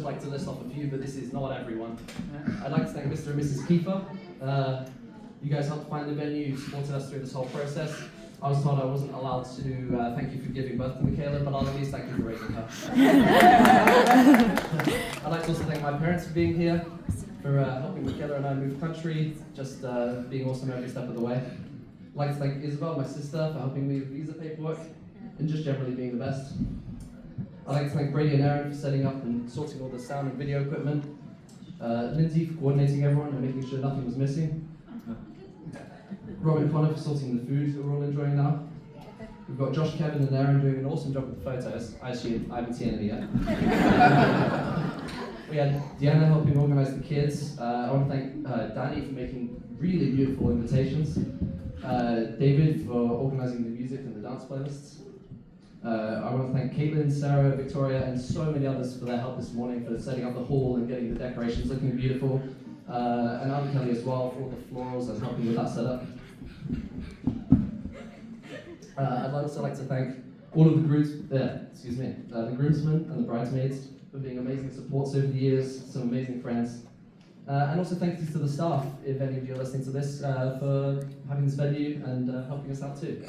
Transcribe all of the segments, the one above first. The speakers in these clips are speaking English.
like to list off a few, but this is not everyone. I'd like to thank Mr. and Mrs. Kiefer. You guys helped find the venue, you supported us through this whole process. I was told I wasn't allowed to thank you for giving birth to Michaela, but I'll at least thank you for raising her. I'd like to also thank my parents for being here, for helping Michaela and I move country, just being awesome every step of the way. I'd like to thank Isabel, my sister, for helping me with visa paperwork, and just generally being the best. I'd like to thank Brady and Aaron for setting up and sorting all the sound and video equipment. Lindsay for coordinating everyone and making sure nothing was missing. Robin and Connor for sorting the food that we're all enjoying now. We've got Josh, Kevin and Aaron doing an awesome job with the photos. I haven't seen any yet. We had Deanna helping organise the kids. I want to thank Danny for making really beautiful invitations. David for organising the music and the dance playlists. I want to thank Caitlin, Sarah, Victoria and so many others for their help this morning, for setting up the hall and getting the decorations looking beautiful. And Alan Kelly as well for all the florals and helping with that setup. I'd also like to thank all of the the groomsmen and the bridesmaids for being amazing supports over the years, some amazing friends. And also thank you to the staff, if any of you are listening to this, for having this venue and helping us out too.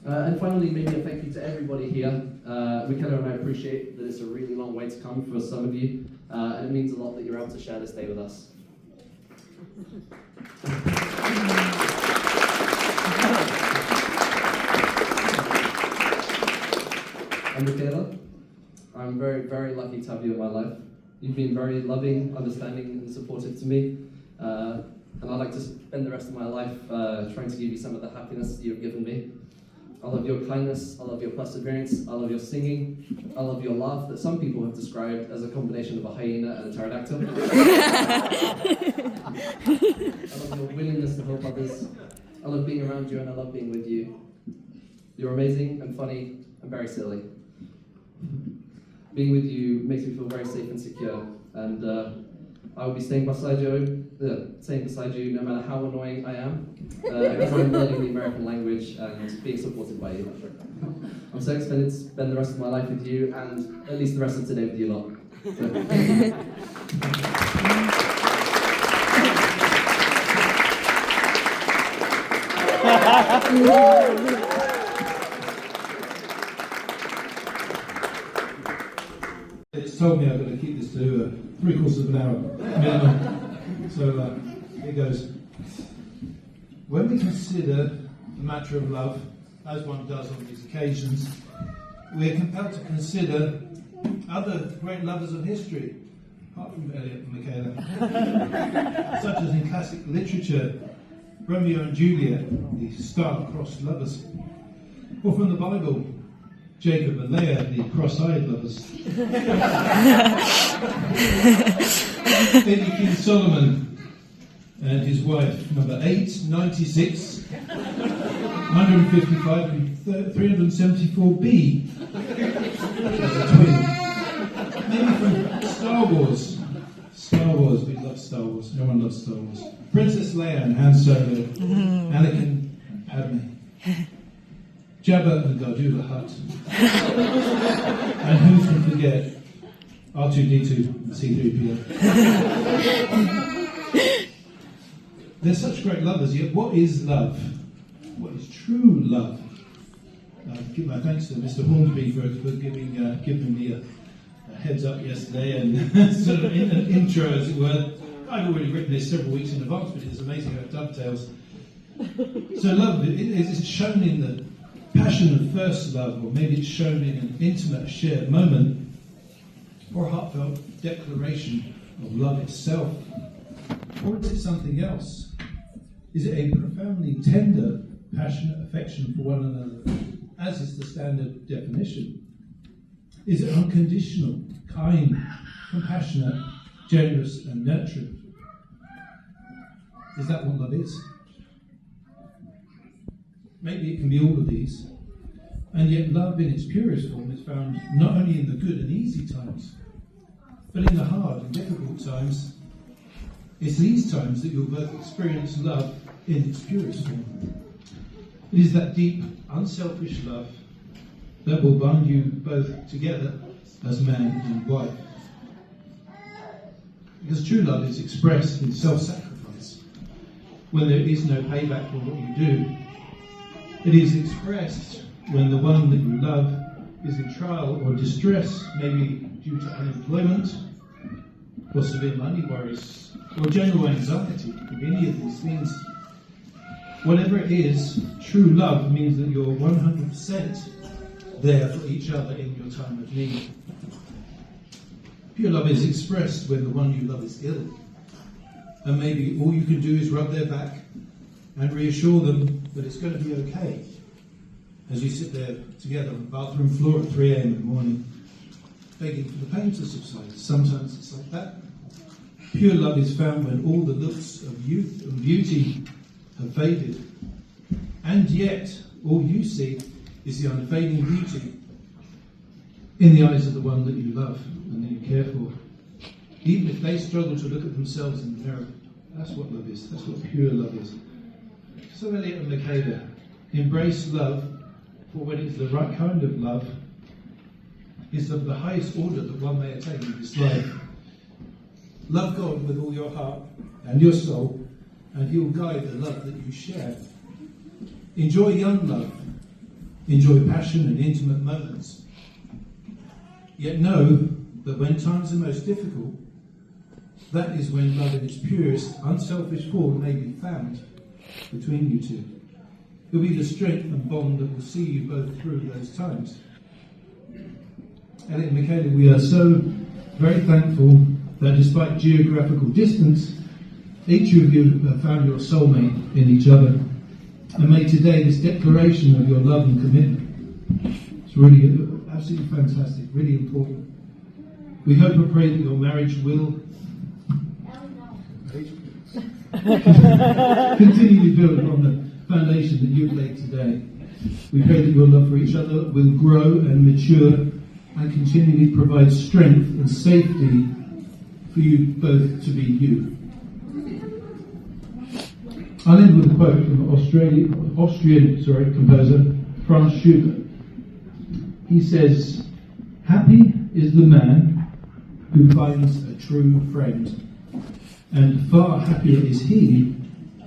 And finally, maybe a thank you to everybody here. Michaela and I appreciate that it's a really long way to come for some of you, and it means a lot that you're able to share this day with us. And Michaela, I'm very, very lucky to have you in my life. You've been very loving, understanding, and supportive to me. And I'd like to spend the rest of my life trying to give you some of the happiness you've given me. I love your kindness, I love your perseverance, I love your singing, I love your laugh that some people have described as a combination of a hyena and a pterodactyl. I love your willingness to help others. I love being around you and I love being with you. You're amazing and funny and very silly. Being with you makes me feel very safe and secure, and I will be staying beside you no matter how annoying I am, as I'm learning the American language and being supported by you. I'm so excited to spend the rest of my life with you, and at least the rest of today with you lot. So, thank you. It's told me I've got to keep this to 3/4 of an hour minimum. So here goes. When we consider the matter of love, as one does on these occasions, we are compelled to consider other great lovers of history, apart from Eliot and Michaela, such as in classic literature, Romeo and Juliet, the star-crossed lovers, or from the Bible, Jacob and Leah, the cross-eyed lovers. Maybe King Solomon and his wife, number 8, 96, 155 and 374B, as a twin. Maybe from Star Wars. Star Wars, we love Star Wars. Everyone loves Star Wars. Princess Leia and Han Solo, Anakin and Padme. Jabba and Gardu the Hutt. And who can forget R2-D2 and C-3PO? They're such great lovers, yet what is love? What is true love? I give my thanks to Mr. Hornsby for giving me a heads up yesterday and sort of in an intro, as it were. I've already written this several weeks in advance, but it's amazing how it dovetails. So love, is it shown in the passion of first love, or maybe it's shown in an intimate shared moment, or a heartfelt declaration of love itself, or is it something else? Is it a profoundly tender, passionate affection for one another, as is the standard definition? Is it unconditional, kind, compassionate, generous and nurturing? Is that what love is? Maybe it can be all of these, and yet love in its purest form is found not only in the good and easy times, but in the hard and difficult times. It's these times that you'll both experience love in its purest form. It is that deep, unselfish love that will bind you both together as man and wife. Because true love is expressed in self-sacrifice, when there is no payback for what you do. It is expressed when the one that you love is in trial or distress, maybe due to unemployment, or severe money worries, or general anxiety. If any of these things, whatever it is, true love means that you're 100% there for each other in your time of need. Pure love is expressed when the one you love is ill, and maybe all you can do is rub their back and reassure them that it's going to be okay, as you sit there together on the bathroom floor at 3 a.m. in the morning, begging for the pain to subside. Sometimes it's like that. Pure love is found when all the looks of youth and beauty have faded, and yet all you see is the unfading beauty in the eyes of the one that you love and that you care for. Even if they struggle to look at themselves in the mirror, that's what love is. That's what pure love is. So Elliot and Makeda embrace love, for when it's the right kind of love, is of the highest order that one may attain in this life. Love God with all your heart and your soul, and He will guide the love that you share. Enjoy young love. Enjoy passion and intimate moments. Yet know that when times are most difficult, that is when love in its purest, unselfish form may be found between you two. It will be the strength and bond that will see you both through those times. Elliot and Michaela, we are so very thankful that despite geographical distance, each of you have found your soulmate in each other and made today this declaration of your love and commitment. It's really absolutely fantastic, really important. We hope and pray that your marriage will continue to build on the foundation that you've laid today. We pray that your love for each other will grow and mature and continually provide strength and safety for you both to be you. I'll end with a quote from Austrian composer Franz Schubert. He says, "Happy is the man who finds a true friend, and far happier is he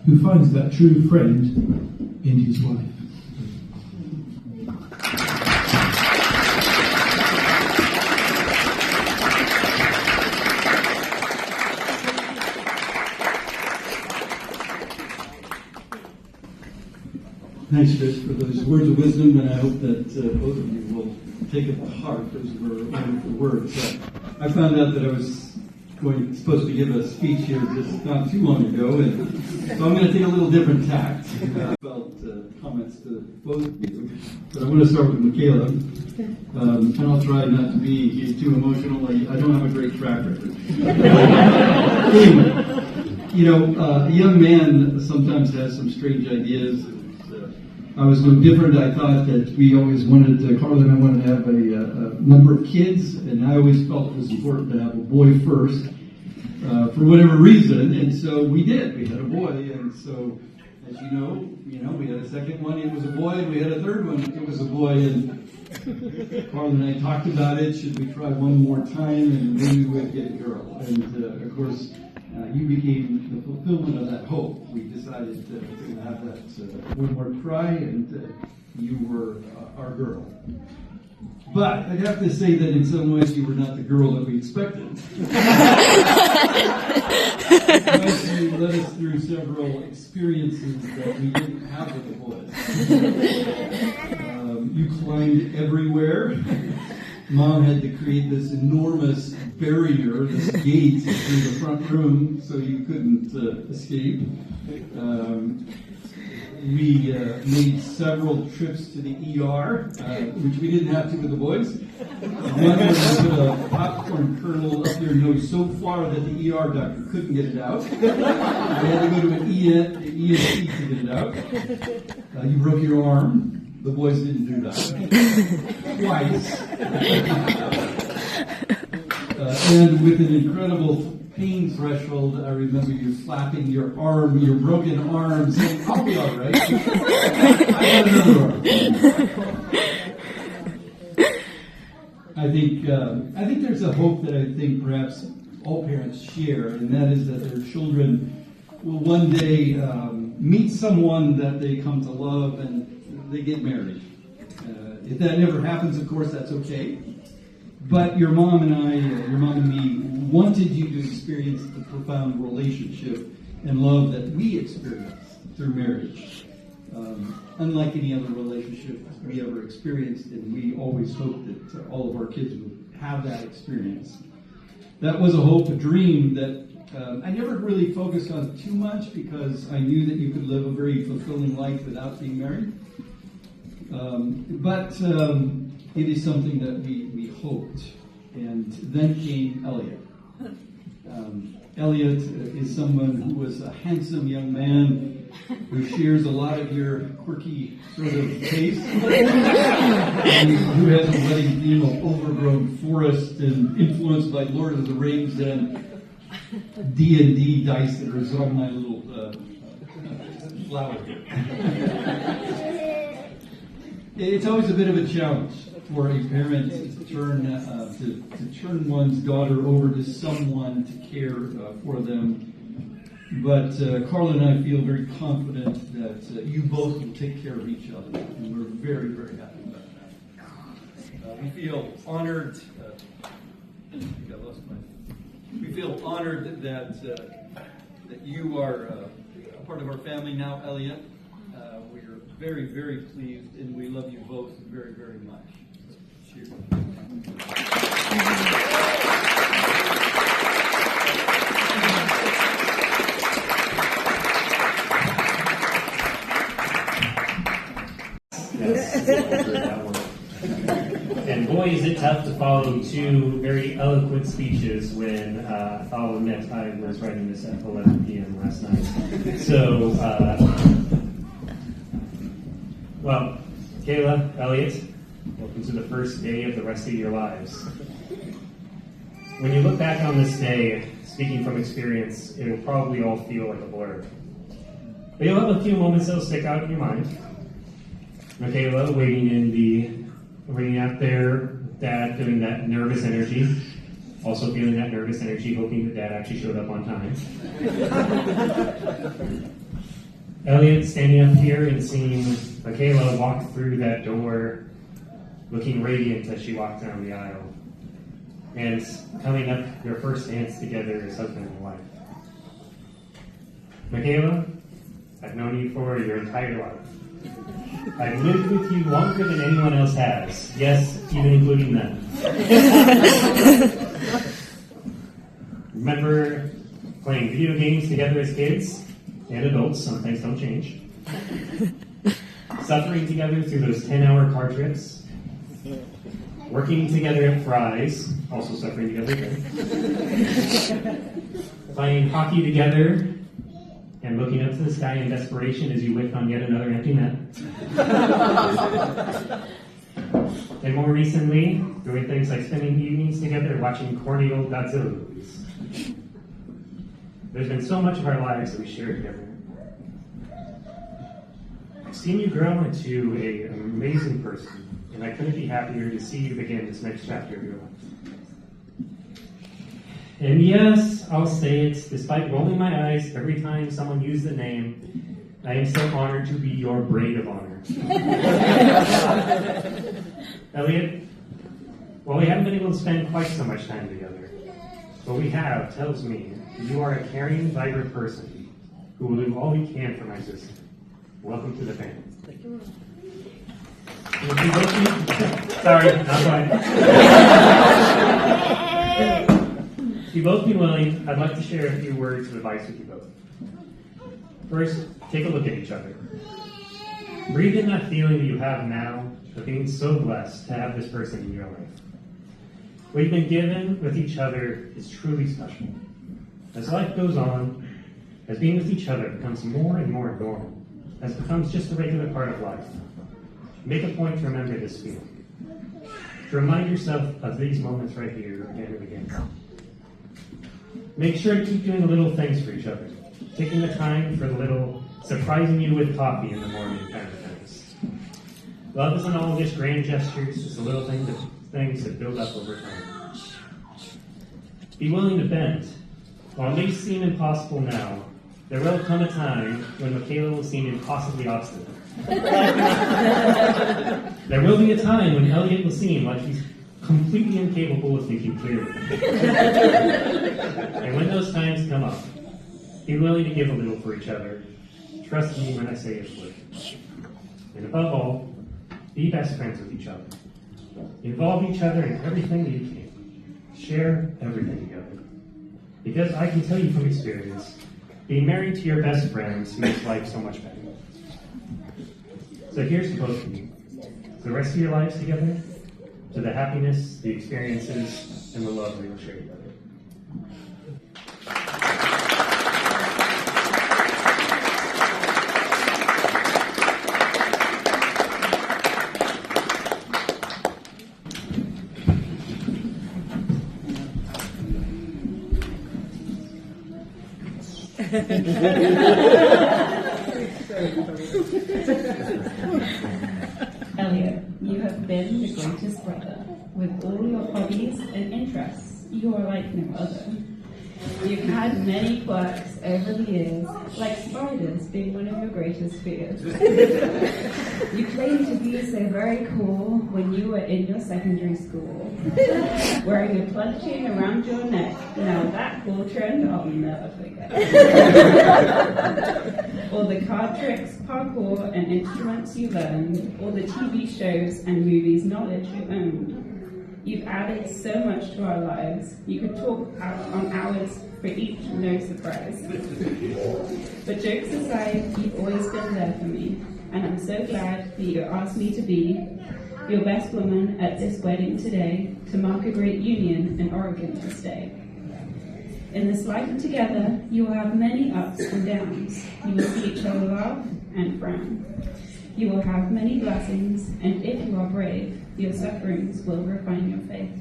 who finds that true friend in his wife." Thanks, Chris, for those words of wisdom, and I hope that both of you will take it to heart. Those were wonderful words. I found out that I was supposed to give a speech here just not too long ago, and so I'm going to take a little different tact about comments to both of you. But I want to start with Michaela, and I'll try not to be too emotional. I don't have a great track record. Anyway, a young man sometimes has some strange ideas. I was no different. I thought that we always wanted Carla and I wanted to have a number of kids, and I always felt it was important to have a boy first, for whatever reason, and so we did. We had a boy, and so, as you know, we had a second one, it was a boy, and we had a third one, it was a boy, and Carla and I talked about it, should we try one more time, and then we would get a girl, and of course, you became the fulfillment of that hope. We decided to have that one more try, and you were our girl. But I'd have to say that in some ways you were not the girl that we expected. You led us through several experiences that we didn't have with the boys. You climbed everywhere. Mom had to create this enormous barrier, this gate through the front room so you couldn't escape. We made several trips to the ER, which we didn't have to with the boys. One was to put a popcorn kernel up your nose so far that the ER doctor couldn't get it out. We had to go to an ENT to get it out. You broke your arm. The boys didn't do that. Twice. And with an incredible pain threshold, I remember you slapping your broken arm, saying, "I'll be all right. I got another arm." I think there's a hope that I think perhaps all parents share, and that is that their children will one day meet someone that they come to love and they get married. If that never happens, of course, that's okay. But your mom and me wanted you to experience the profound relationship and love that we experience through marriage. Unlike any other relationship we ever experienced, and we always hoped that all of our kids would have that experience. That was a hope, a dream that I never really focused on too much because I knew that you could live a very fulfilling life without being married. But it is something that we hoped. And then came Elliot. Elliot is someone who was a handsome young man who shares a lot of your quirky sort of taste, and who has a wedding theme of overgrown forest and influenced by Lord of the Rings and D&D dice that are on my little flower here. It's always a bit of a challenge for a parent to turn one's daughter over to someone to care for them. But Carla and I feel very confident that you both will take care of each other, and we're very, very happy about that. We feel honored. I think I lost my. We feel honored that you are a part of our family now, Elliot. We're very, very pleased, and we love you both very, very much. Cheers. And boy, is it tough to follow two very eloquent speeches when I'll admit I was writing this at 11 p.m. last night. So, well, Kayla, Elliot, welcome to the first day of the rest of your lives. When you look back on this day, speaking from experience, it will probably all feel like a blur. But you'll have a few moments that'll stick out in your mind. Michaela waiting out there, Dad doing that nervous energy, also feeling that nervous energy, hoping that Dad actually showed up on time. Elliot standing up here and seeing Michaela walk through that door, looking radiant as she walked down the aisle, and coming up your first dance together as husband and wife. Michaela, I've known you for your entire life. I've lived with you longer than anyone else has. Yes, even including them. Remember playing video games together as kids and adults, some things don't change. Suffering together through those 10-hour car trips. Working together at Fry's, also suffering together there. Playing hockey together and looking up to the sky in desperation as you whiff on yet another empty net. And more recently, doing things like spending evenings together watching corny old Godzilla movies. There's been so much of our lives that we share together. I've seen you grow into an amazing person, and I couldn't be happier to see you begin this next chapter of your life. And yes, I'll say it, despite rolling my eyes every time someone used the name, I am still honored to be your braid of honor. Elliot, while we haven't been able to spend quite so much time together, what we have tells me you are a caring, vibrant person who will do all he can for my sister. Welcome to the family. Sorry, not fine. If you both be willing, I'd like to share a few words of advice with you both. First, take a look at each other. Breathe in that feeling that you have now of being so blessed to have this person in your life. What you've been given with each other is truly special. As life goes on, as being with each other becomes more and more normal, as it becomes just a regular part of life, make a point to remember this feeling. To remind yourself of these moments right here again and again. Make sure to keep doing the little things for each other. Taking the time for the little surprising you with coffee in the morning kind of things. Love isn't all just grand gestures, it's the little things that build up over time. Be willing to bend. While it may seem impossible now, there will come a time when Michaela will seem impossibly obstinate. There will be a time when Elliot will seem like he's completely incapable of thinking clearly. And when those times come up, be willing to give a little for each other. Trust me when I say it's worth it. And above all, be best friends with each other. Involve each other in everything that you can. Share everything together. Because I can tell you from experience, being married to your best friends makes life so much better. So here's to both of you. The rest of your lives together, to the happiness, the experiences, and the love we will share together. Elliot, you have been the greatest brother. With all your hobbies and interests, you are like no other. You've had many quirks over the years, like spiders being one of your greatest fears. You claimed to be so very cool when you were in your secondary school, wearing a plug chain around your neck. Now that cool trend I'll never forget. All the card tricks, parkour, and instruments you learned, all the TV shows and movies knowledge you owned. You've added so much to our lives. You could talk out on hours for each, no surprise. But jokes aside, you've always been there for me, and I'm so glad that you asked me to be your best woman at this wedding today to mark a great union in Oregon to stay. In this life together, you will have many ups and downs. You will see each other laugh and frown. You will have many blessings, and if you are brave, your sufferings will refine your faith.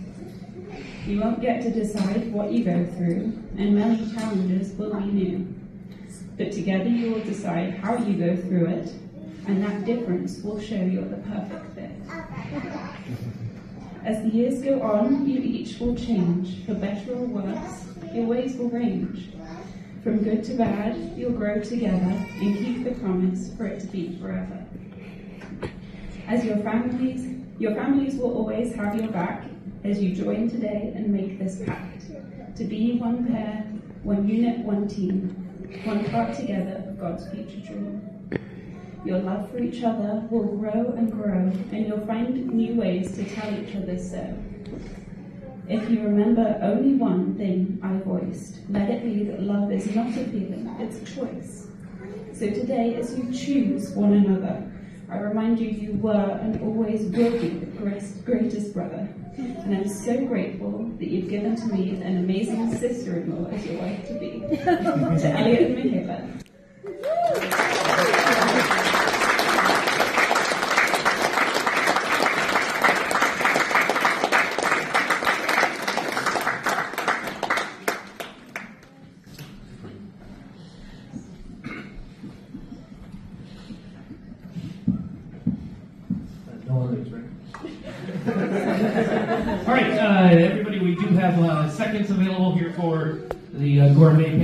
You won't get to decide what you go through, and many challenges will be new. But together you will decide how you go through it, and that difference will show you're the perfect fit. As the years go on, you each will change, for better or worse. Your ways will range. From good to bad, you'll grow together and keep the promise for it to be forever. As your families will always have your back as you join today and make this pact. To be one pair, one unit, one team, one part together of God's future dream. Your love for each other will grow and grow, and you'll find new ways to tell each other so. If you remember only one thing I voiced, let it be that love is not a feeling, it's a choice. So today, as you choose one another, I remind you you were and always will be the greatest brother. And I'm so grateful that you've given to me an amazing sister-in-law as your wife-to-be. To Elliot and Michaela. All right, everybody, we do have seconds available here for the gourmet